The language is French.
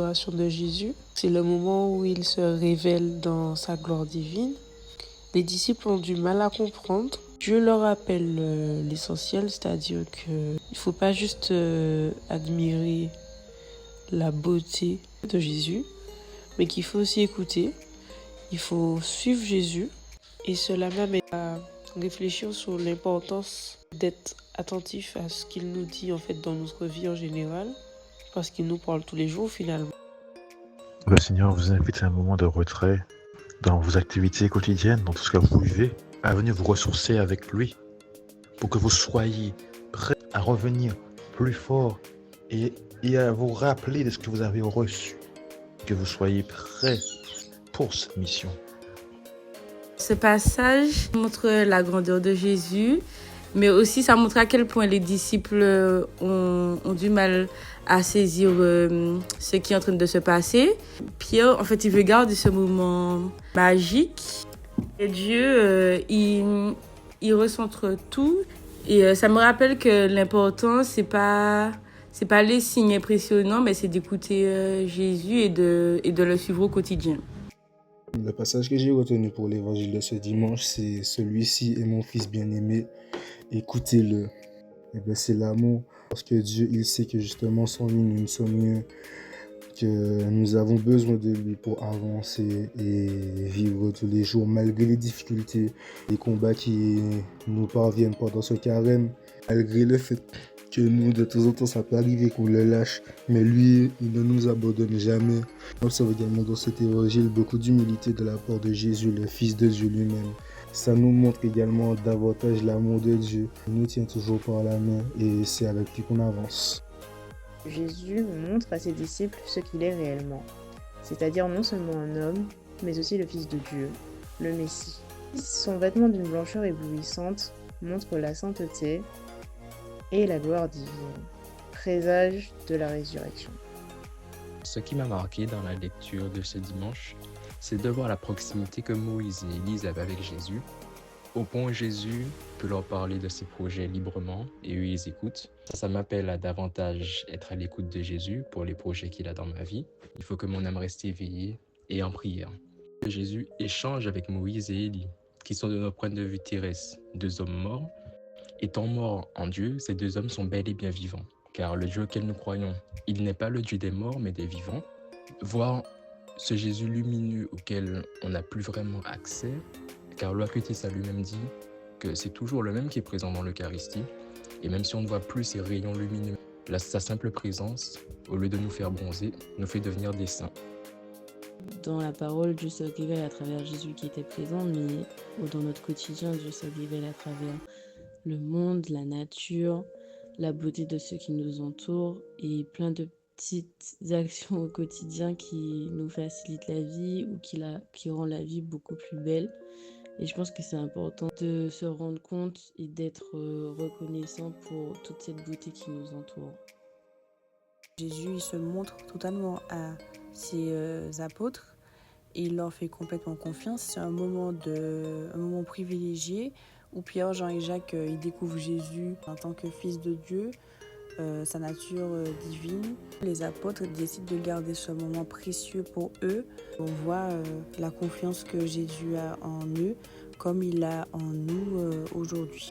l'adoration de Jésus. C'est le moment où il se révèle dans sa gloire divine. Les disciples ont du mal à comprendre. Dieu leur rappelle l'essentiel, c'est-à-dire qu'il ne faut pas juste admirer la beauté de Jésus, mais qu'il faut aussi écouter. Il faut suivre Jésus. Et cela m'amène à réfléchir sur l'importance d'être attentif à ce qu'il nous dit en fait dans notre vie en général, parce qu'il nous parle tous les jours finalement. Le Seigneur vous invite à un moment de retrait dans vos activités quotidiennes, dans tout ce que vous vivez, à venir vous ressourcer avec lui pour que vous soyez prêts à revenir plus fort et à vous rappeler de ce que vous avez reçu, que vous soyez prêts pour cette mission. Ce passage montre la grandeur de Jésus, mais aussi ça montre à quel point les disciples ont du mal à saisir ce qui est en train de se passer. Pierre, en fait, il veut garder ce moment magique. Et Dieu, il recentre tout. Et ça me rappelle que l'important, c'est pas les signes impressionnants, mais c'est d'écouter Jésus et de le suivre au quotidien. Le passage que j'ai retenu pour l'évangile de ce dimanche, c'est « Celui-ci est mon fils bien-aimé, écoutez-le ». Et bien, c'est l'amour, parce que Dieu, il sait que justement, sans lui, nous ne sommes rien, que nous avons besoin de lui pour avancer et vivre tous les jours, malgré les difficultés, les combats qui nous parviennent pendant ce carême, malgré le fait que nous, de temps en temps, ça peut arriver qu'on le lâche, mais lui, il ne nous abandonne jamais. On observe également dans cet évangile beaucoup d'humilité de la part de Jésus, le Fils de Dieu lui-même. Ça nous montre également davantage l'amour de Dieu. Il nous tient toujours par la main et c'est avec lui qu'on avance. Jésus montre à ses disciples ce qu'il est réellement, c'est-à-dire non seulement un homme, mais aussi le Fils de Dieu, le Messie. Son vêtement d'une blancheur éblouissante montre la sainteté et la gloire divine, présage de la résurrection. Ce qui m'a marqué dans la lecture de ce dimanche, c'est de voir la proximité que Moïse et Élise avaient avec Jésus, au point où Jésus peut leur parler de ses projets librement et eux ils écoutent. Ça m'appelle à davantage être à l'écoute de Jésus pour les projets qu'il a dans ma vie. Il faut que mon âme reste éveillée et en prière. Jésus échange avec Moïse et Élie, qui sont de nos points de vue terrestres, deux hommes morts. Étant morts en Dieu, ces deux hommes sont bel et bien vivants, car le Dieu auquel nous croyons, il n'est pas le Dieu des morts, mais des vivants. Voir ce Jésus lumineux auquel on n'a plus vraiment accès, car l'Apocalypse lui-même dit que c'est toujours le même qui est présent dans l'Eucharistie, et même si on ne voit plus ces rayons lumineux, sa simple présence, au lieu de nous faire bronzer, nous fait devenir des saints. Dans la parole, Dieu se révèle à travers Jésus qui était présent, mais dans notre quotidien, Dieu se révèle à travers le monde, la nature, la beauté de ceux qui nous entourent et plein de petites actions au quotidien qui nous facilitent la vie ou qui rend la vie beaucoup plus belle. Et je pense que c'est important de se rendre compte et d'être reconnaissant pour toute cette beauté qui nous entoure. Jésus il se montre totalement à ses apôtres et il leur fait complètement confiance. C'est un moment privilégié où Pierre, Jean et Jacques ils découvrent Jésus en tant que fils de Dieu, sa nature divine. Les apôtres décident de garder ce moment précieux pour eux. On voit la confiance que Jésus a en eux comme il a en nous aujourd'hui.